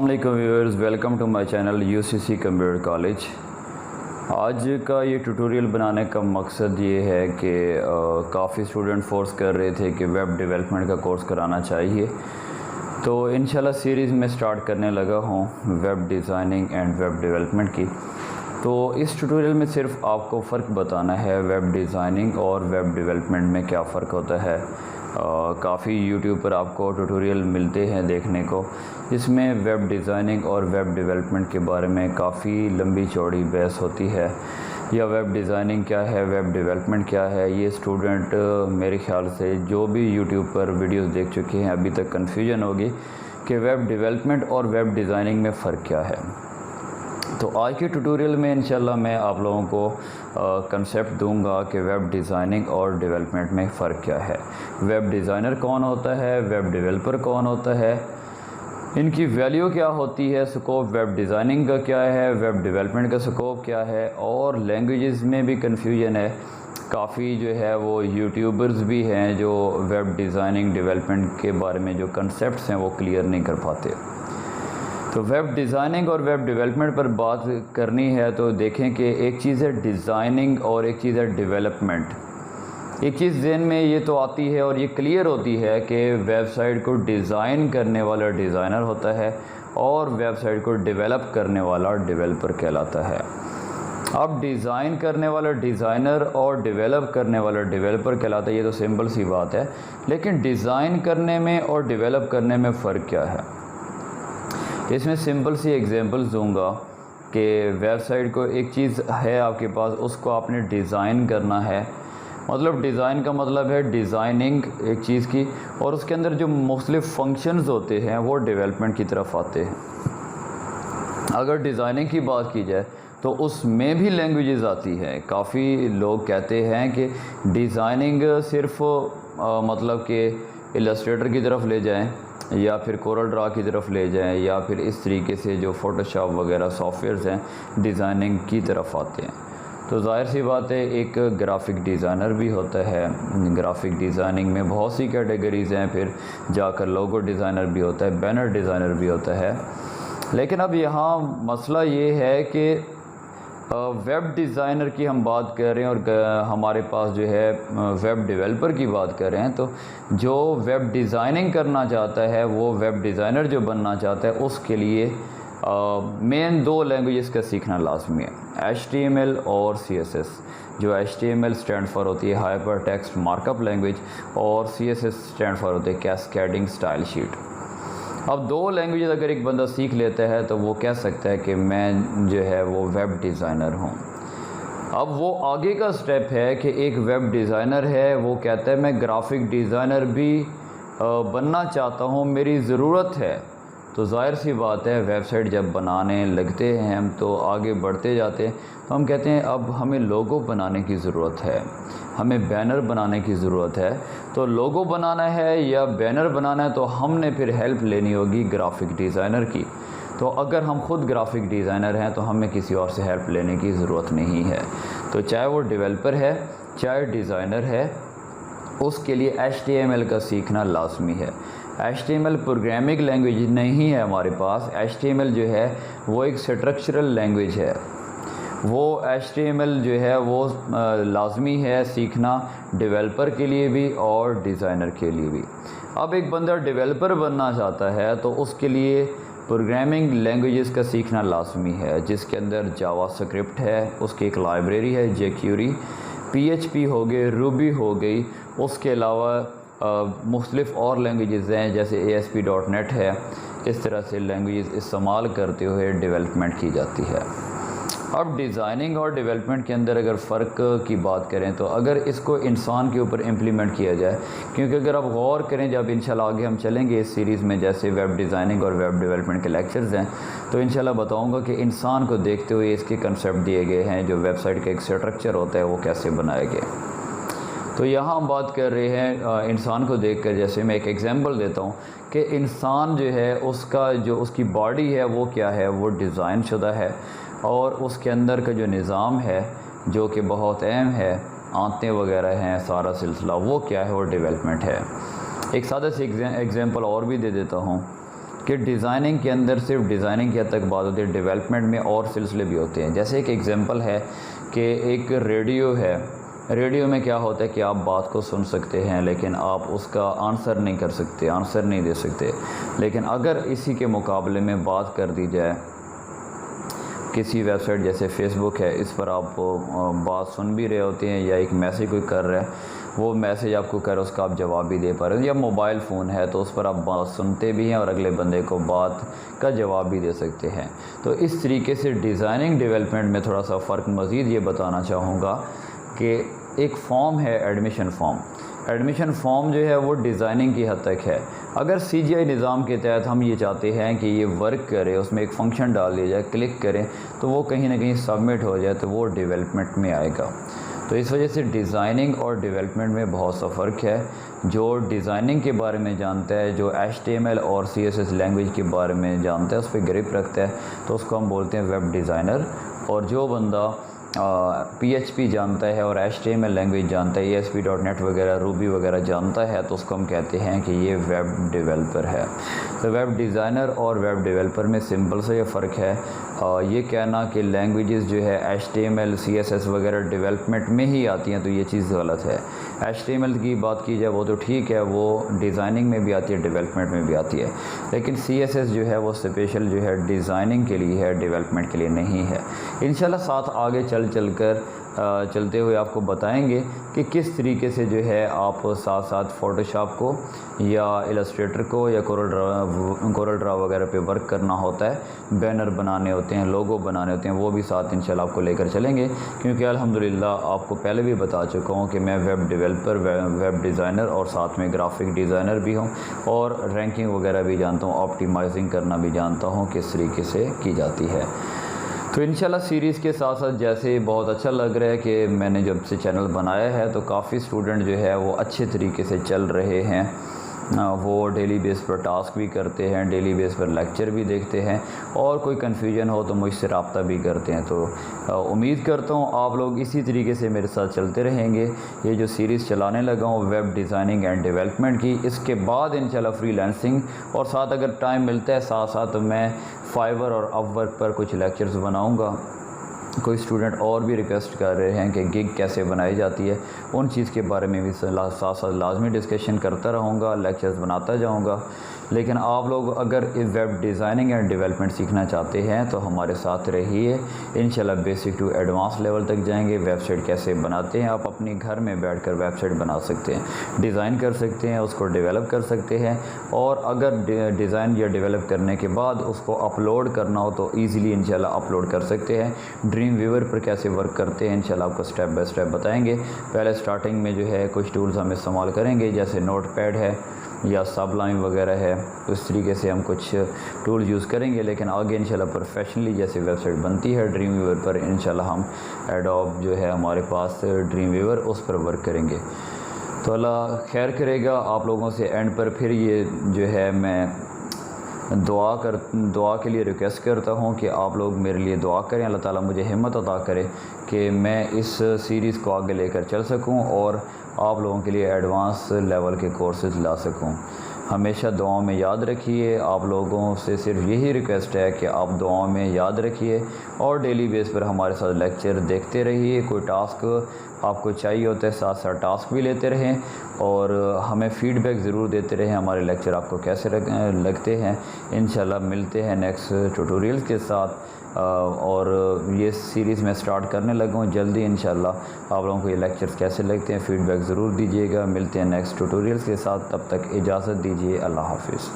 السلام علیکم viewers, welcome to my channel UCC computer college. آج کا یہ ٹیوٹوریل بنانے کا مقصد یہ ہے کہ کافی اسٹوڈنٹ فورس کر رہے تھے کہ ویب ڈیولپمنٹ کا کورس کرانا چاہیے، تو انشاءاللہ سیریز میں سٹارٹ کرنے لگا ہوں web designing and web development کی۔ تو اس ٹیوٹوریل میں صرف آپ کو فرق بتانا ہے ویب ڈیزائننگ اور ویب ڈیولپمنٹ میں کیا فرق ہوتا ہے۔ کافی یوٹیوب پر آپ کو ٹیوٹوریل ملتے ہیں دیکھنے کو، جس میں ویب ڈیزائننگ اور ویب ڈیولپمنٹ کے بارے میں کافی لمبی چوڑی بحث ہوتی ہے، یا ویب ڈیزائننگ کیا ہے، ویب ڈیولپمنٹ کیا ہے۔ یہ اسٹوڈنٹ میرے خیال سے جو بھی یوٹیوب پر ویڈیوز دیکھ چکے ہیں ابھی تک کنفیوژن ہوگی کہ ویب ڈیولپمنٹ اور ویب ڈیزائننگ میں فرق کیا ہے۔ تو آج کے ٹیوٹوریل میں انشاءاللہ میں آپ لوگوں کو کنسیپٹ دوں گا کہ ویب ڈیزائننگ اور ڈیولپمنٹ میں فرق کیا ہے، ویب ڈیزائنر کون ہوتا ہے، ویب ڈیولپر کون ہوتا ہے، ان کی ویلیو کیا ہوتی ہے، سکوپ ویب ڈیزائننگ کا کیا ہے، ویب ڈیولپمنٹ کا سکوپ کیا ہے، اور لینگویجز میں بھی کنفیوژن ہے۔ کافی جو ہے وہ یوٹیوبرز بھی ہیں جو ویب ڈیزائننگ ڈیولپمنٹ کے بارے میں جو کنسیپٹس ہیں وہ کلیئر نہیں کر پاتے۔ تو ویب ڈیزائننگ اور ویب ڈیولپمنٹ پر بات کرنی ہے تو دیکھیں کہ ایک چیز ہے ڈیزائننگ اور ایک چیز ہے ڈیولپمنٹ۔ ایک چیز ذہن میں یہ تو آتی ہے اور یہ کلیئر ہوتی ہے کہ ویب سائٹ کو ڈیزائن کرنے والا ڈیزائنر ہوتا ہے اور ویب سائٹ کو ڈیولپ کرنے والا ڈیولپر کہلاتا ہے۔ اب ڈیزائن کرنے والا ڈیزائنر اور ڈیولپ کرنے والا ڈیولپر کہلاتا ہے، یہ تو سمپل سی بات ہے، لیکن ڈیزائن کرنے میں اور ڈیولپ کرنے میں فرق کیا ہے؟ اس میں سمپل سی ایگزامپلز دوں گا کہ ویب سائٹ کو ایک چیز ہے آپ کے پاس، اس کو آپ نے ڈیزائن کرنا ہے، مطلب ڈیزائن کا مطلب ہے ڈیزائننگ ایک چیز کی، اور اس کے اندر جو مختلف فنکشنز ہوتے ہیں وہ ڈیولپمنٹ کی طرف آتے ہیں۔ اگر ڈیزائننگ کی بات کی جائے تو اس میں بھی لینگویجز آتی ہیں۔ کافی لوگ کہتے ہیں کہ ڈیزائننگ صرف مطلب کہ السٹریٹر کی طرف لے جائیں یا پھر کورل ڈرا کی طرف لے جائیں، یا پھر اس طریقے سے جو فوٹوشاپ وغیرہ سافٹ ویئرز ہیں ڈیزائننگ کی طرف آتے ہیں۔ تو ظاہر سی بات ہے ایک گرافک ڈیزائنر بھی ہوتا ہے، گرافک ڈیزائننگ میں بہت سی کیٹیگریز ہیں، پھر جا کر لوگو ڈیزائنر بھی ہوتا ہے، بینر ڈیزائنر بھی ہوتا ہے۔ لیکن اب یہاں مسئلہ یہ ہے کہ ویب ڈیزائنر کی ہم بات کر رہے ہیں اور ہمارے پاس جو ہے ویب ڈیولپر کی بات کر رہے ہیں، تو جو ویب ڈیزائننگ کرنا چاہتا ہے، وہ ویب ڈیزائنر جو بننا چاہتا ہے، اس کے لیے مین دو لینگویجز کا سیکھنا لازمی ہے، HTML اور CSS۔ جو HTML اسٹینڈ فار ہوتی ہے hyper text mark up language, اور CSS اسٹینڈ فار ہوتی ہے کیسکیڈنگ اسٹائل شیٹ۔ اب دو لینگویجز اگر ایک بندہ سیکھ لیتا ہے تو وہ کہہ سکتا ہے کہ میں جو ہے وہ ویب ڈیزائنر ہوں۔ اب وہ آگے کا سٹیپ ہے کہ ایک ویب ڈیزائنر ہے، وہ کہتا ہے میں گرافک ڈیزائنر بھی بننا چاہتا ہوں، میری ضرورت ہے۔ تو ظاہر سی بات ہے ویب سائٹ جب بنانے لگتے ہیں ہم تو آگے بڑھتے جاتے ہیں، تو ہم کہتے ہیں اب ہمیں لوگو بنانے کی ضرورت ہے، ہمیں بینر بنانے کی ضرورت ہے۔ تو لوگو بنانا ہے یا بینر بنانا ہے تو ہم نے پھر ہیلپ لینی ہوگی گرافک ڈیزائنر کی۔ تو اگر ہم خود گرافک ڈیزائنر ہیں تو ہمیں کسی اور سے ہیلپ لینے کی ضرورت نہیں ہے۔ تو چاہے وہ ڈیولپر ہے چاہے ڈیزائنر ہے، اس کے لیے HTML کا سیکھنا لازمی ہے۔ HTML پروگرامنگ لینگویج نہیں ہے ہمارے پاس، HTML جو ہے وہ ایک اسٹرکچرل لینگویج ہے۔ وہ HTML جو ہے وہ لازمی ہے سیکھنا ڈیولپر کے لیے بھی اور ڈیزائنر کے لیے بھی۔ اب ایک بندہ ڈیولپر بننا چاہتا ہے تو اس کے لیے پروگرامنگ لینگویجز کا سیکھنا لازمی ہے، جس کے اندر جاوا اسکرپٹ ہے، اس کی ایک لائبریری ہے jQuery، PHP ہو گئے، روبی ہو گئی، اس کے علاوہ مختلف اور لینگویجز ہیں جیسے ASP.NET ہے۔ اس طرح سے لینگویجز استعمال کرتے ہوئے ڈیولپمنٹ کی جاتی ہے۔ اب ڈیزائننگ اور ڈیولپمنٹ کے اندر اگر فرق کی بات کریں تو اگر اس کو انسان کے اوپر امپلیمنٹ کیا جائے، کیونکہ اگر آپ غور کریں جب انشاءاللہ آگے ہم چلیں گے اس سیریز میں، جیسے ویب ڈیزائننگ اور ویب ڈیولپمنٹ کے لیکچرز ہیں، تو انشاءاللہ بتاؤں گا کہ انسان کو دیکھتے ہوئے اس کے کنسیپٹ دیے گئے ہیں، جو ویب سائٹ کا ایک اسٹرکچر ہوتا ہے وہ کیسے بنائے گئے۔ تو یہاں ہم بات کر رہے ہیں انسان کو دیکھ کر، جیسے میں ایک ایگزامپل دیتا ہوں کہ انسان جو ہے اس کا جو اس کی باڈی ہے وہ کیا ہے، وہ ڈیزائن شدہ ہے، اور اس کے اندر کا جو نظام ہے جو کہ بہت اہم ہے، آنتیں وغیرہ ہیں، سارا سلسلہ وہ کیا ہے، وہ ڈیولپمنٹ ہے۔ ایک سادہ سی ایگزامپل اور بھی دے دیتا ہوں کہ ڈیزائننگ کے اندر صرف ڈیزائننگ کی حد تک بات ہوتی ہے، ڈیولپمنٹ میں اور سلسلے بھی ہوتے ہیں. جیسے ایک ایگزامپل ہے کہ ایک ریڈیو ہے، ریڈیو میں کیا ہوتا ہے کہ آپ بات کو سن سکتے ہیں لیکن آپ اس کا آنسر نہیں کر سکتے، آنسر نہیں دے سکتے. لیکن اگر اسی کے مقابلے میں بات کر دی جائے کسی ویب سائٹ جیسے فیس بک ہے، اس پر آپ بات سن بھی رہے ہوتے ہیں یا ایک میسیج کوئی کر رہا ہے، وہ میسیج آپ کو کر رہا ہے، اس کا آپ جواب بھی دے پا رہے ہیں. یا موبائل فون ہے تو اس پر آپ بات سنتے بھی ہیں اور اگلے بندے کو بات کا جواب بھی دے سکتے ہیں. تو اس طریقے سے ڈیزائننگ ڈیولپمنٹ میں تھوڑا سا فرق مزید یہ بتانا چاہوں گا کہ ایک فارم ہے ایڈمیشن فارم. ایڈمیشن فارم جو ہے وہ ڈیزائننگ کی حد تک ہے. اگر سی جی آئی نظام کے تحت ہم یہ چاہتے ہیں کہ یہ ورک کرے، اس میں ایک فنکشن ڈال دیا جائے، کلک کریں تو وہ کہیں نہ کہیں سبمٹ ہو جائے، تو وہ ڈیولپمنٹ میں آئے گا. تو اس وجہ سے ڈیزائننگ اور ڈیولپمنٹ میں بہت سا فرق ہے. جو ڈیزائننگ کے بارے میں جانتا ہے، جو HTML اور CSS لینگویج کے بارے میں جانتا ہے، اس پہ گرپ رکھتا ہے، تو اس کو ہم بولتے ہیں ویب ڈیزائنر. اور جو بندہ PHP جانتا ہے اور HTML لینگویج جانتا ہے، ASP.NET وغیرہ، روبی وغیرہ جانتا ہے، تو اس کو ہم کہتے ہیں کہ یہ ویب ڈیولپر ہے. تو ویب ڈیزائنر اور ویب ڈیولپر میں سمپل سے یہ فرق ہے. یہ کہنا کہ لینگویجز جو ہے HTML CSS وغیرہ ڈیولپمنٹ میں ہی آتی ہیں تو یہ چیز غلط ہے. HTML کی بات کی جائے وہ تو ٹھیک ہے، وہ ڈیزائننگ میں بھی آتی ہے، ڈیولپمنٹ میں بھی آتی ہے. لیکن CSS جو ہے وہ اسپیشل جو ہے ڈیزائننگ کے لیے ہے، ڈیولپمنٹ کے لیے نہیں ہے. انشاءاللہ ساتھ آگے چلتے ہوئے آپ کو بتائیں گے کہ کس طریقے سے جو ہے آپ ساتھ ساتھ فوٹوشاپ کو یا السٹریٹر کو یا کورل ڈرا وغیرہ پہ ورک کرنا ہوتا ہے. بینر بنانے ہوتے ہیں، لوگو بنانے ہوتے ہیں، وہ بھی ساتھ انشاءاللہ آپ کو لے کر چلیں گے. کیونکہ الحمدللہ آپ کو پہلے بھی بتا چکا ہوں کہ میں ویب ڈیولپر، ویب ڈیزائنر اور ساتھ میں گرافک ڈیزائنر بھی ہوں، اور رینکنگ وغیرہ بھی جانتا ہوں، آپٹیمائزنگ کرنا بھی جانتا ہوں کس طریقے سے کی جاتی ہے. تو انشاءاللہ سیریز کے ساتھ ساتھ جیسے بہت اچھا لگ رہا ہے کہ میں نے جب سے چینل بنایا ہے تو کافی اسٹوڈنٹ جو ہے وہ اچھے طریقے سے چل رہے ہیں. وہ ڈیلی بیس پر ٹاسک بھی کرتے ہیں، ڈیلی بیس پر لیکچر بھی دیکھتے ہیں، اور کوئی کنفیوژن ہو تو مجھ سے رابطہ بھی کرتے ہیں. تو امید کرتا ہوں آپ لوگ اسی طریقے سے میرے ساتھ چلتے رہیں گے. یہ جو سیریز چلانے لگا ہوں ویب ڈیزائننگ اینڈ ڈیولپمنٹ کی، اس کے بعد انشاءاللہ فری لانسنگ، اور ساتھ اگر ٹائم ملتا ہے ساتھ ساتھ میں فائور اور اپ ورک پر کچھ لیکچرز بناؤں گا. کوئی اسٹوڈنٹ اور بھی ریکویسٹ کر رہے ہیں کہ گگ کیسے بنائی جاتی ہے، ان چیز کے بارے میں بھی ساتھ ساتھ لازمی ڈسکشن کرتا رہوں گا، لیکچرز بناتا جاؤں گا. لیکن آپ لوگ اگر ویب ڈیزائننگ اینڈ ڈیولپمنٹ سیکھنا چاہتے ہیں تو ہمارے ساتھ رہیے. انشاءاللہ بیسک ٹو ایڈوانس لیول تک جائیں گے. ویب سائٹ کیسے بناتے ہیں، آپ اپنی گھر میں بیٹھ کر ویب سائٹ بنا سکتے ہیں، ڈیزائن کر سکتے ہیں، اس کو ڈیولپ کر سکتے ہیں، اور اگر ڈیزائن یا ڈیولپ کرنے کے بعد اس کو اپلوڈ کرنا ہو تو ایزیلی انشاءاللہ اپلوڈ کر سکتے ہیں. ڈریم ویور پر کیسے ورک کرتے ہیں انشاءاللہ آپ کو سٹیپ بائی سٹیپ بتائیں گے. پہلے سٹارٹنگ میں جو ہے کچھ ٹولز ہم استعمال کریں گے، جیسے نوٹ پیڈ ہے یا سبلائم وغیرہ ہے، اس طریقے سے ہم کچھ ٹول یوز کریں گے. لیکن آگے انشاءاللہ پروفیشنلی جیسے ویب سائٹ بنتی ہے ڈریم ویور پر، انشاءاللہ ہم ایڈوب جو ہے ہمارے پاس ڈریم ویور، اس پر ورک کریں گے. تو اللہ خیر کرے گا آپ لوگوں سے. اینڈ پر پھر یہ جو ہے میں دعا کے لیے ریکویسٹ کرتا ہوں کہ آپ لوگ میرے لیے دعا کریں، اللہ تعالیٰ مجھے ہمت عطا کرے کہ میں اس سیریز کو آگے لے کر چل سکوں اور آپ لوگوں کے لیے ایڈوانس لیول کے کورسز لا سکوں. ہمیشہ دعاؤں میں یاد رکھیے. آپ لوگوں سے صرف یہی ریکویسٹ ہے کہ آپ دعاؤں میں یاد رکھیے اور ڈیلی بیس پر ہمارے ساتھ لیکچر دیکھتے رہیے. کوئی ٹاسک آپ کو چاہیے ہوتا ہے ساتھ ساتھ ٹاسک بھی لیتے رہیں، اور ہمیں فیڈ بیک ضرور دیتے رہیں ہمارے لیکچر آپ کو کیسے لگتے ہیں. انشاءاللہ ملتے ہیں نیکسٹ ٹیوٹوریلز کے ساتھ. اور یہ سیریز میں سٹارٹ کرنے لگا ہوں جلدی انشاءاللہ. آپ لوگوں کو یہ لیکچرز کیسے لگتے ہیں فیڈ بیک ضرور دیجیے گا. ملتے ہیں نیکسٹ ٹیوٹوریلز کے ساتھ، تب تک اجازت دیجیے. اللہ حافظ.